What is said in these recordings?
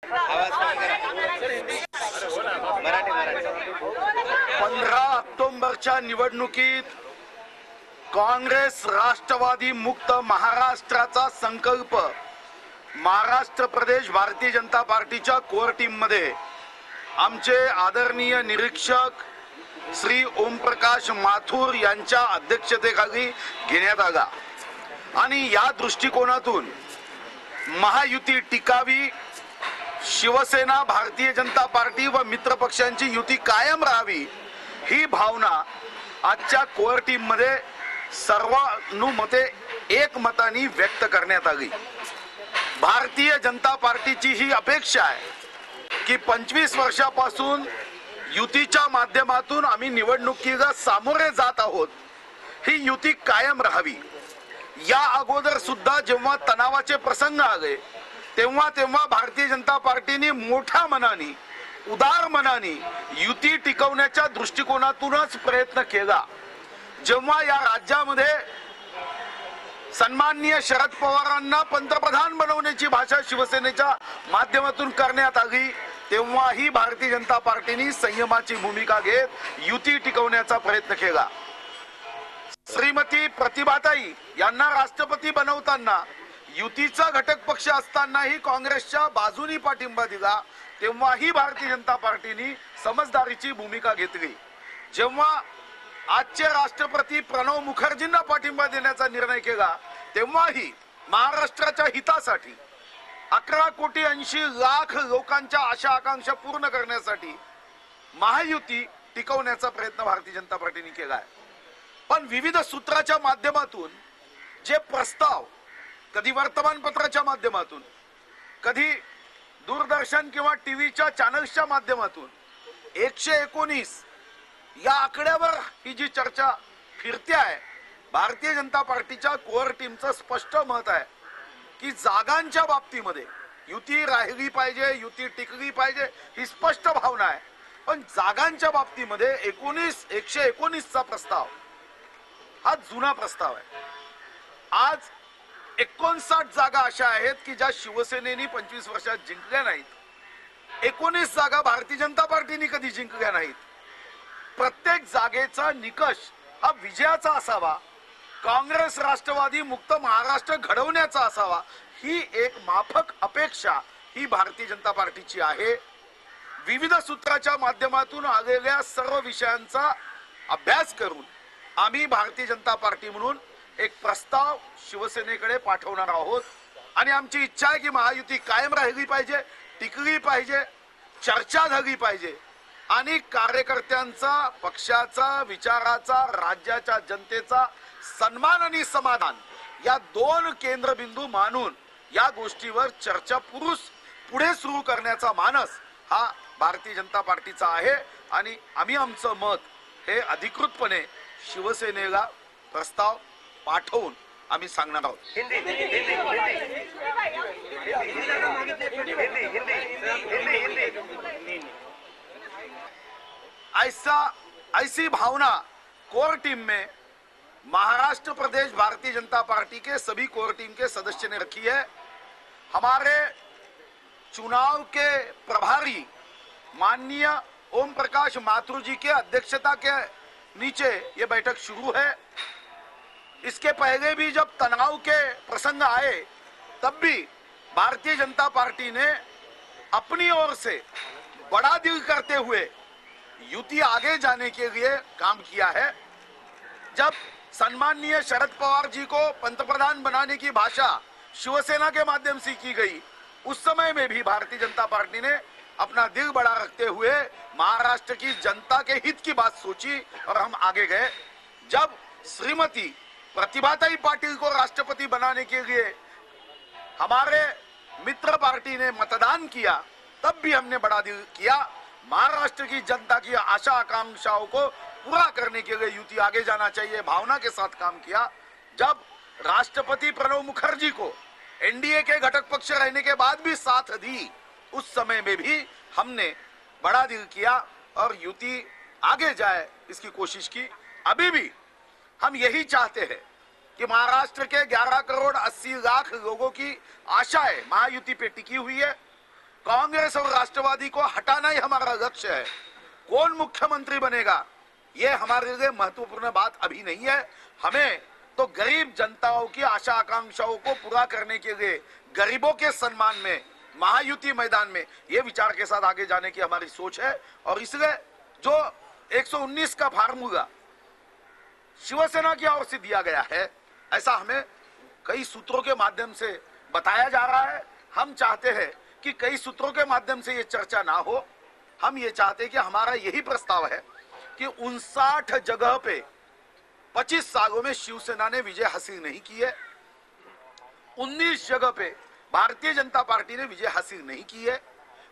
आवाज कमी करा. मराठी. 15 ऑक्टोबरच्या निवडणुकीत काँग्रेस राष्ट्रवादी मुक्त महाराष्ट्राचा संकल्प महाराष्ट्र प्रदेश भारतीय जनता पार्टीच्या कोर टीम मध्ये आमचे आदरणीय निरीक्षक श्री ओमप्रकाश माथुर यांच्या अध्यक्षतेखाली घेण्यात आला आणि या दृष्टिकोनातून महायुती टिकावी, शिवसेना, भारतीय जनता पार्टी व मित्र पक्षांची युती कायम राहावी ही भावना आजच्या कोर टीम मध्ये सर्वानुमते एकमताने व्यक्त करण्यात आली. भारतीय जनता पार्टीची ही अपेक्षा आहे की 25 वर्षापासून युतीच्या माध्यमातून आम्ही निवडणुकीला सामोरे जात आहोत, ही युती कायम राहावी. या अगोदर सुद्धा जेव्हा तणावाचे प्रसंग आले तेव्हा भारतीय जनता पार्टीने मोठ्या मनाने, उदार मनाने युती टिकवण्याच्या दृष्टिकोनातूनच प्रयत्न केला. जेव्हा या राज्यामध्ये सन्माननीय शरद पवारांना पंतप्रधान बनवण्याची भाषा शिवसेनेच्या माध्यमातून करण्यात आली तेव्हाही भारतीय जनता पार्टीने संयमाची भूमिका घेत युती टिकवण्याचा प्रयत्न केला. श्रीमती प्रतिभाताई यांना राष्ट्रपती बनवताना युतीचा घटक पक्ष असतानाही काँग्रेसच्या बाजूनी पाठिंबा दिला तेव्हाही भारतीय जनता पार्टीने समजदारीची भूमिका घेतली. जेव्हा आजचे राष्ट्रपती प्रणव मुखर्जींना पाठिंबा देण्याचा निर्णय केला तेव्हाही महाराष्ट्राच्या हितासाठी 11,80,00,000 लोकांच्या आशा आकांक्षा पूर्ण करण्यासाठी महायुती टिकवण्याचा प्रयत्न भारतीय जनता पार्टीने केला आहे. पण विविध सूत्राच्या माध्यमातून जे प्रस्ताव, कधी वर्तमानपत्राच्या माध्यमातून, कधी दूरदर्शन किंवा टीव्हीच्या चॅनल्सच्या माध्यमातून 119 या आकड्यावर ही जी चर्चा फिरते आहे, भारतीय जनता पार्टीच्या कोर टीमचं स्पष्ट मत आहे की जागांच्या बाबतीमध्ये युती राहिली पाहिजे, युती टिकली पाहिजे ही स्पष्ट भावना आहे. पण जागांच्या बाबतीमध्ये 119चा प्रस्ताव हा जुना प्रस्ताव आहे. आज 59 जागा अशा आहेत की ज्या शिवसेनेने 25 वर्षात जिंकल्या नाहीत. 19 जागा भारतीय जनता पार्टीने कधी जिंकल्या नाहीत. प्रत्येक जागेचा निकष हा विजयाचा असावा, काँग्रेस राष्ट्रवादी मुक्त महाराष्ट्र घडवण्याचा असावा, ही एक माफक अपेक्षा ही भारतीय जनता पार्टीची आहे. विविध सूत्राच्या माध्यमातून आलेल्या सर्व विषयांचा अभ्यास करून आम्ही भारतीय जनता पार्टी म्हणून एक प्रस्ताव शिवसेनेकडे पाठवणार आहोत आणि आमची इच्छा आहे की महायुती कायम राहिली पाहिजे, टिकली पाहिजे, चर्चा झाली पाहिजे आणि कार्यकर्त्यांचा, पक्षाचा, विचाराचा, राज्याच्या जनतेचा सन्मान आणि समाधान या दोन केंद्रबिंदू मानून या गोष्टीवर चर्चा पुढे सुरू करण्याचा मानस हा भारतीय जनता पार्टीचा आहे आणि आम्ही आमचं मत हे अधिकृतपणे शिवसेनेला प्रस्ताव पाठवून आम्ही सांगणार आहोत. ऐसी भावना कोर टीम में महाराष्ट्र प्रदेश भारतीय जनता पार्टी के सभी कोर टीम के सदस्य ने रखी है. हमारे चुनाव के प्रभारी माननीय ओम प्रकाश माथुर जी के अध्यक्षता के नीचे ये बैठक शुरू है. इसके पहले भी जब तनाव के प्रसंग आए तब भी भारतीय जनता पार्टी ने अपनी ओर से बड़ा दिल करते हुए युति आगे जाने के लिए काम किया है. जब सम्माननीय शरद पवार जी को पंतप्रधान बनाने की भाषा शिवसेना के माध्यम से की गई, उस समय में भी भारतीय जनता पार्टी ने अपना दिल बड़ा रखते हुए महाराष्ट्र की जनता के हित की बात सोची और हम आगे गए. जब श्रीमती प्रतिभाताई पाटिल को राष्ट्रपति बनाने के लिए हमारे मित्र पार्टी ने मतदान किया तब भी हमने बड़ा दिल किया. महाराष्ट्र की जनता की आशा आकांक्षाओं को पूरा करने के लिए युति आगे जाना चाहिए, भावना के साथ काम किया. जब राष्ट्रपति प्रणव मुखर्जी को एनडीए के घटक पक्ष रहने के बाद भी साथ दी, उस समय में भी हमने बड़ा दिल किया और युति आगे जाए इसकी कोशिश की. अभी भी हम यही चाहते हैं कि महाराष्ट्र के 11 करोड़ 80 लाख लोगों की आशाएं महायुति पे टिकी हुई है. कांग्रेस और राष्ट्रवादी को हटाना ही हमारा लक्ष्य है। कौन मुख्यमंत्री बनेगा ये हमारे लिए महत्वपूर्ण बात अभी नहीं है। हमें तो गरीब जनताओं की आशा आकांक्षाओं को पूरा करने के लिए गरीबों के सम्मान में महायुति मैदान में ये विचार के साथ आगे जाने की हमारी सोच है। और इसलिए जो 119 का फार्मूला शिवसेना की ओर से दिया गया है, ऐसा हमें कई सूत्रों के माध्यम से बताया जा रहा है। हम चाहते हैं कि कई सूत्रों के माध्यम से ये चर्चा ना हो। हम ये चाहते हैं कि हमारा यही प्रस्ताव है कि 59 जगह पे 25 सालों में शिवसेना ने विजय हासिल नहीं की है, 19 जगह पे भारतीय जनता पार्टी ने विजय हासिल नहीं की है।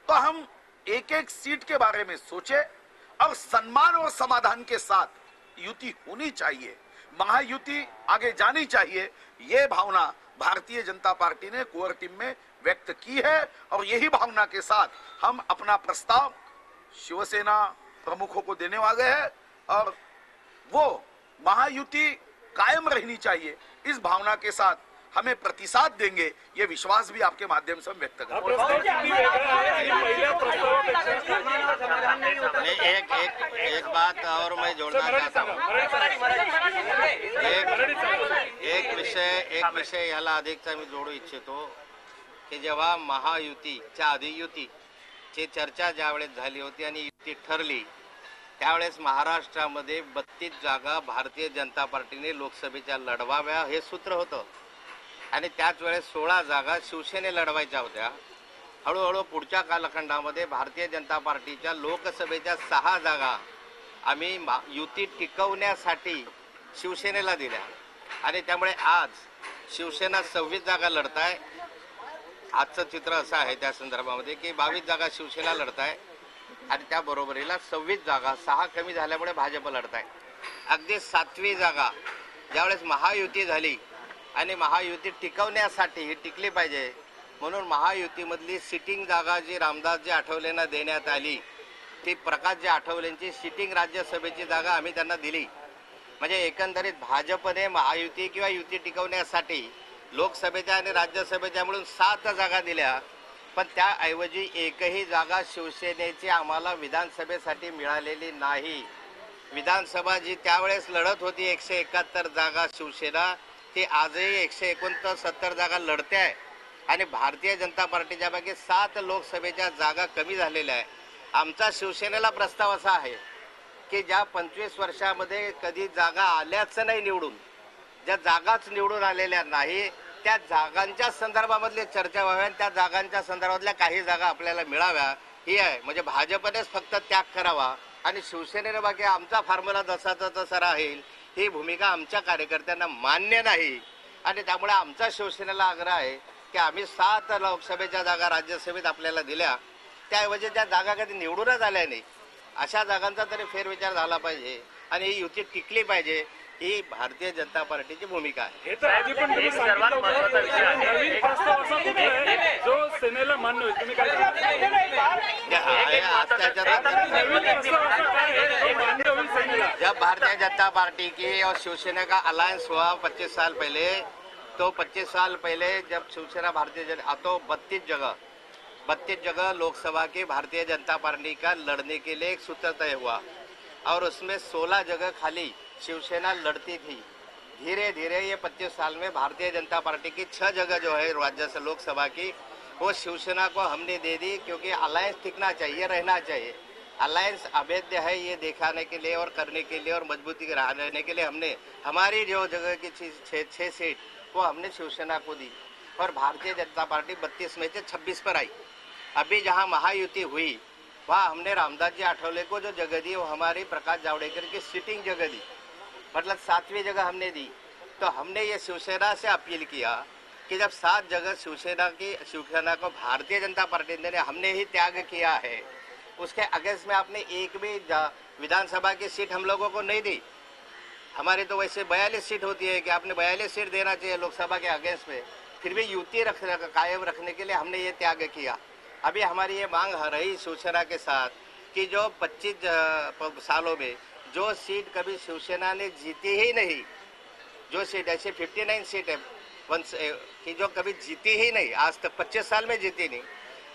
तो हम एक एक सीट के बारे में सोचे और सम्मान और समाधान के साथ युति होनी चाहिए, महायुति आगे जानी चाहिए। ये भावना भारतीय जनता पार्टी ने कोर टीम में व्यक्त की है और यही भावना के साथ हम अपना प्रस्ताव शिवसेना प्रमुखों को देने वाले हैं और वो महायुति कायम रहनी चाहिए, इस भावना के साथ हमें प्रतिसाद देंगे, ये विश्वास भी आपके माध्यम से हम व्यक्त करते हैं। एक बात और मैं जोड़ना चाहता हूँ। एक विषय याला अधिकचा मी जोडू इच्छितो की जेव्हा महायुतीच्या आधी युतीची चर्चा ज्यावेळेस झाली होती आणि युती ठरली त्यावेळेस महाराष्ट्रामध्ये 32 जागा भारतीय जनता पार्टीने लोकसभेच्या लढवाव्या हे सूत्र होतं आणि त्याच वेळेस 16 जागा शिवसेने लढवायच्या होत्या। हळूहळू पुढच्या कालखंडामध्ये भारतीय जनता पार्टीच्या लोकसभेच्या 6 जागा आम्ही युती टिकवण्यासाठी शिवसेनेला दिल्या आणि त्यामुळे आज शिवसेना 26 जागा लढत आहे। आजचं चित्र असं आहे त्या संदर्भामध्ये की 22 जागा शिवसेना लढत आहे आणि त्या बरोबरीला 26 जागा 6 कमी झाल्यामुळे भाजप लढत आहे। अगदी 7वी जागा ज्यावेळेस महायुती झाली आणि महायुती टिकवण्यासाठी ही टिकली पाहिजे म्हणून महायुतीमधली सिटिंग जागा जी रामदासजी आठवलेंना देण्यात आली ती प्रकाशजी आठवलेंची सिटिंग राज्यसभेची जागा आम्ही त्यांना दिली। म्हणजे एकंदरीत भाजपने महायुती किंवा युती टिकवण्यासाठी लोकसभेच्या आणि राज्यसभेच्या मिळून 7 जागा दिल्या, पण त्याऐवजी एकही जागा शिवसेनेची आम्हाला विधानसभेसाठी मिळालेली नाही। विधानसभा जी त्यावेळेस लढत होती 171 जागा शिवसेना ती आजही 169 जागा लढते आहे आणि भारतीय जनता पार्टीच्या पैकी 7 लोकसभेच्या जागा कमी झालेल्या आहे। आमचा शिवसेनेला प्रस्ताव असा आहे की ज्या 25 वर्षामध्ये कधी जागा आल्याच नाही निवडून, ज्या जागाच निवडून आलेल्या नाही त्या जागांच्या संदर्भामधली चर्चा व्हावी आणि त्या जागांच्या संदर्भातल्या काही जागा आपल्याला मिळाव्या ही आहे। म्हणजे भाजपनेच फक्त त्याग करावा आणि शिवसेनेने बाकी आमचा फॉर्म्युला जसाचा तसा राहील ही भूमिका आमच्या कार्यकर्त्यांना मान्य नाही आणि त्यामुळे आमचा शिवसेनेला आग्रह आहे की आम्ही 7 लोकसभेच्या जागा राज्यसभेत आपल्याला दिल्या, त्याऐवजी त्या जागा कधी निवडूनच आल्या नाही, अशा जागांचा तरी फेरविचार झाला पाहिजे आणि ही युती टिकली पाहिजे ही भारतीय जनता पार्टीची भूमिका आहे। हे तर आधी पण तुम्ही सांगितलं होतं नवीन प्रस्ताव असा कुठला आहे जो सेनेला मान्य होईल, तुम्ही काय जब भारतीय जनता पार्टी की और शिवसेना का अलायंस हुआ 25 साल पहले, तो 25 साल पहले जब शिवसेना भारतीय जनता तो 32 जगह लोकसभा की भारतीय जनता पार्टी का लड़ने के लिए एक सूत्र तय हुआ और उसमें 16 जगह खाली शिवसेना लड़ती थी। धीरे धीरे ये 25 साल में भारतीय जनता पार्टी की 6 जगह जो है राज्य से लोकसभा की वो शिवसेना को हमने दे दी, क्योंकि अलायंस टिकना चाहिए, रहना चाहिए। अलायंस अवैध है ये दिखाने के लिए और करने के लिए और मजबूती रहने के लिए हमने हमारी जो जगह की 6 सीट वो हमने शिवसेना को दी और भारतीय जनता पार्टी 32 में से 26 पर आई। अभी जहां महायुति हुई वहाँ हमने रामदास जी आठवले को जो जगह दी वो हमारी प्रकाश जावड़ेकर की सिटिंग जगह दी, मतलब 7वीं जगह हमने दी। तो हमने ये शिवसेना से अपील किया कि जब 7 जगह शिवसेना को भारतीय जनता पार्टी ने हमने ही त्याग किया है, उसके अगेंस्ट में आपने एक भी विधानसभा की सीट हम लोगों को नहीं दी। हमारी तो वैसे 42 सीट होती है कि आपने 42 सीट देना चाहिए लोकसभा के अगेंस्ट में, फिर भी युति कायम रखने के लिए हमने ये त्याग किया। अभी हमारी ये मांग रही शिवसेना के साथ कि जो 25 सालों में जो सीट कभी शिवसेना ने जीती ही नहीं, जो सीट ऐसे 59 सीट है कि जो कभी जीती ही नहीं, आज तक 25 साल में जीती नहीं,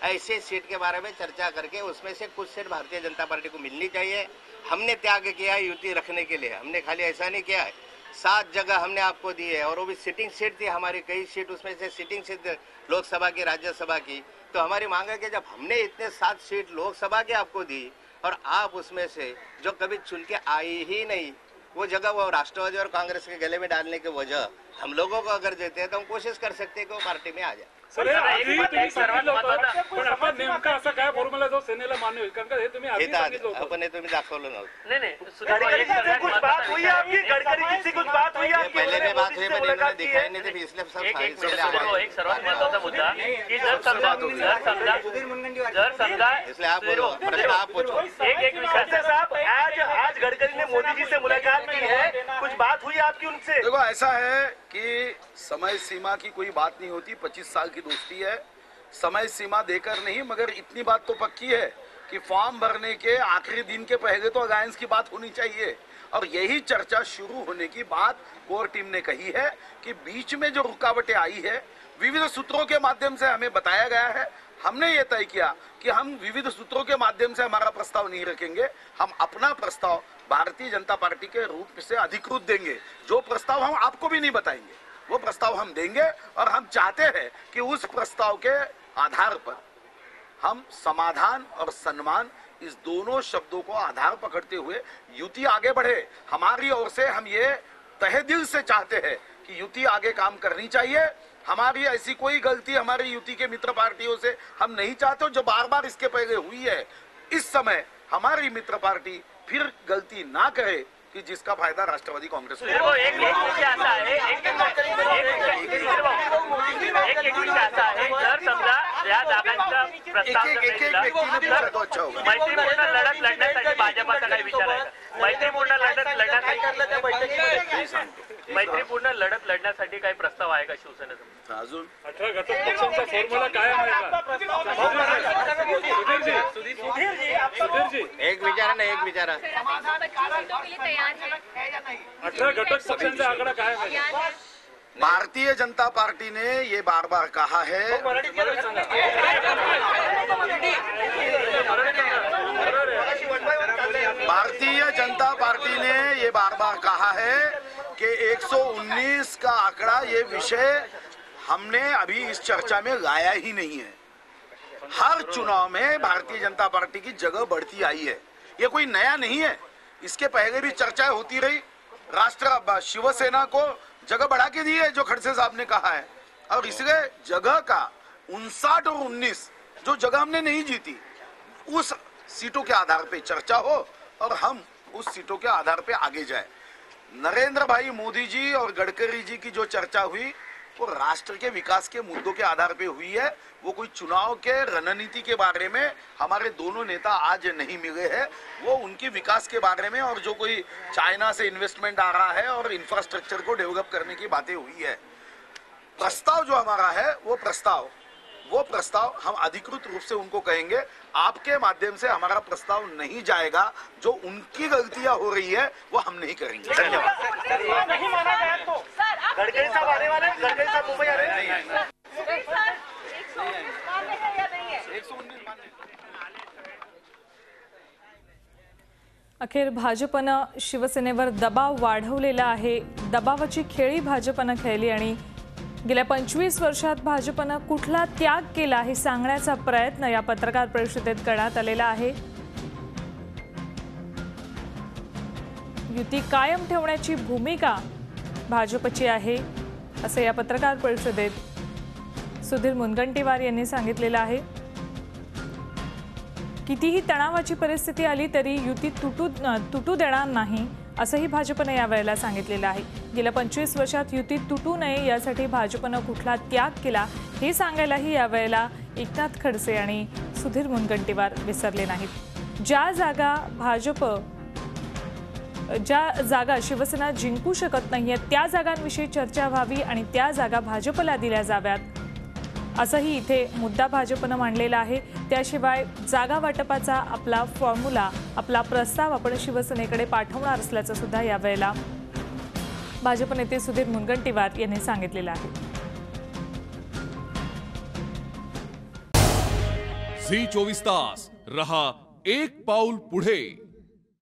ऐसे सीट के बारे में चर्चा करके उसमें से कुछ सीट भारतीय जनता पार्टी को मिलनी चाहिए। हमने त्याग किया है युति रखने के लिए, हमने खाली ऐसा नहीं किया है, 7 जगह हमने आपको दी है और वो भी सिटिंग सीट थी हमारी, कई सीट उसमें से सिटिंग सीट लोकसभा की, राज्यसभा की। तो हमारी मांग है कि जब हमने इतने 7 सीट लोकसभा की आपको दी और आप उसमें से जो कभी चुन के आई ही नहीं, वो जगह वो राष्ट्रवादी और कांग्रेस के गले में डालने की वजह हम लोगों को अगर देते हैं तो हम कोशिश कर सकते हैं कि वो पार्टी में आ जाए। सर हे आधी तुम्ही सांगितलं होतं, पण आता नेमका असा काय फॉर्म्युला जो सेनेला मान्य होईल? कारण का हे तुम्ही आधी सांगितलं होतं. आपण हे तुम्ही दाखवलं नव्हतं। नहीं कुछ बात हुई है आपकी, गडकरी जी से कुछ बात हुई है आपकी? पहले भी बात हुई, पर इन्होंने दिखाई नहीं थी, इसलिए सब एक साइड सर्वात महत्वाचा मुद्दा की जर समजा इसलिए आप बोलो, प्रश्न आप पूछो। एक विषय साहब, आज गडकरी ने मोदी जी से मुलाकात की है, कुछ बात हुई आपकी उनसे? देखो ऐसा है कि समय सीमा की कोई बात नहीं होती, 25 साल की दोस्ती है, समय सीमा देकर नहीं, मगर इतनी बात तो पक्की है कि फॉर्म भरने के आखिरी दिन के पहले तो अलायंस की बात होनी चाहिए। और यही चर्चा शुरू होने की बात कोर टीम ने कही है कि बीच में जो रुकावटें आई है विविध सूत्रों के माध्यम से हमें बताया गया है, हमने ये तय किया कि हम विविध सूत्रों के माध्यम से हमारा प्रस्ताव नहीं रखेंगे, हम अपना प्रस्ताव भारतीय जनता पार्टी के रूप से अधिकृत देंगे। जो प्रस्ताव हम आपको भी नहीं बताएंगे वो प्रस्ताव हम देंगे, और हम चाहते हैं कि उस प्रस्ताव के आधार पर हम समाधान और सम्मान, इस दोनों शब्दों को आधार पकड़ते हुए युति आगे बढ़े। हमारी ओर से हम ये तहे दिल से चाहते हैं कि युति आगे काम करनी चाहिए। हमारी ऐसी कोई गलती हमारी युति के मित्र पार्टियों से हम नहीं चाहते जो बार बार इसके पहले हुई है। इस समय हमारी मित्र पार्टी फिर गलती ना करे कि जिसका फायदा राष्ट्रवादी कांग्रेस को। एक विषय असा आहे, जर समजा या जागांचा प्रस्ताव मैत्रीपूर्ण लढत लढण्यासाठी भाजपाचा काय विचार आहे? मैत्रीपूर्ण लढत लढण्यासाठी काही प्रस्ताव आहे का शिवसेनेचा? अजून 18 घटक पक्षांचा फॉर्म्युला काय आहे सुधीरजी? एक विचारा ना, एक विचारा। 18 घटक पक्षांचा आकडा काय आहे? भारतीय जनता पार्टी ने ये बार बार कहा है, भारतीय जनता पार्टी ने ये बार बार कहा है कि 119 का आंकड़ा, ये विषय हमने अभी इस चर्चा में लाया ही नहीं है। हर चुनाव में भारतीय जनता पार्टी की जगह बढ़ती आई है, ये कोई नया नहीं है, इसके पहले भी चर्चाएं होती रही। राष्ट्र शिवसेना को जगह बढ़ा के दी है जो खड़से साहब ने कहा है, और इसलिए जगह का 59 और 19 जो जगह हमने नहीं जीती, उस सीटों के आधार पे चर्चा हो और हम उस सीटों के आधार पे आगे जाए। नरेंद्र भाई मोदी जी और गडकरी जी की जो चर्चा हुई वो राष्ट्र के विकास के मुद्दों के आधार पे हुई है, वो कोई चुनाव के रणनीति के बारे में हमारे दोनों नेता आज नहीं मिले हैं, वो उनकी विकास के बारे में और जो कोई चाइना से इन्वेस्टमेंट आ रहा है और इंफ्रास्ट्रक्चर को डेवलप करने की बातें हुई है। प्रस्ताव जो हमारा है वो प्रस्ताव हम अधिकृत रूप से उनको कहेंगे, आपके माध्यम से हमारा प्रस्ताव नहीं जाएगा, जो उनकी गलतियां हो रही है वो हम नहीं करेंगे। धन्यवाद। नहीं माना गया तो गडकरी साहब आने वाले हैं, गडकरी साहब मुंबई आ रहे हैं। अखेर भाजपनं शिवसेनेवर दबाव वाढवलेला आहे। दबावाची खेळी भाजपनं खेळली आणि गेल्या 25 वर्षात भाजपनं कुठला त्याग केला हे सांगण्याचा प्रयत्न या पत्रकार परिषदेत करण्यात आलेला आहे। युती कायम ठेवण्याची भूमिका भाजपची आहे असे या पत्रकार परिषदेत सुधीर मुनगंटीवार यांनी सांगितलेलं आहे। कितीही तणावाची परिस्थिती आली तरी युती तुटू देणार नाही असंही भाजपने यावेळेला सांगितलेलं आहे। गेल्या 25 वर्षात युती तुटू नये यासाठी भाजपनं कुठला त्याग केला हे सांगायलाही यावेळेला एकनाथ खडसे आणि सुधीर मुनगंटीवार विसरले नाहीत। ज्या जागा शिवसेना जिंकू शकत नाहीये त्या जागांविषयी चर्चा व्हावी आणि त्या जागा भाजपला दिल्या जाव्यात असंही इथे मुद्दा भाजपनं मांडलेला आहे। त्याशिवाय जागा वाटपाचा आपला फॉर्म्युला, आपला प्रस्ताव आपण शिवसेनेकडे पाठवणार असल्याचं सुद्धा यावेळेला भाजप नेते सुधीर मुनगंटीवार यांनी सांगितलेलं आहे। झी 24 तास रहा एक पाऊल पुढे.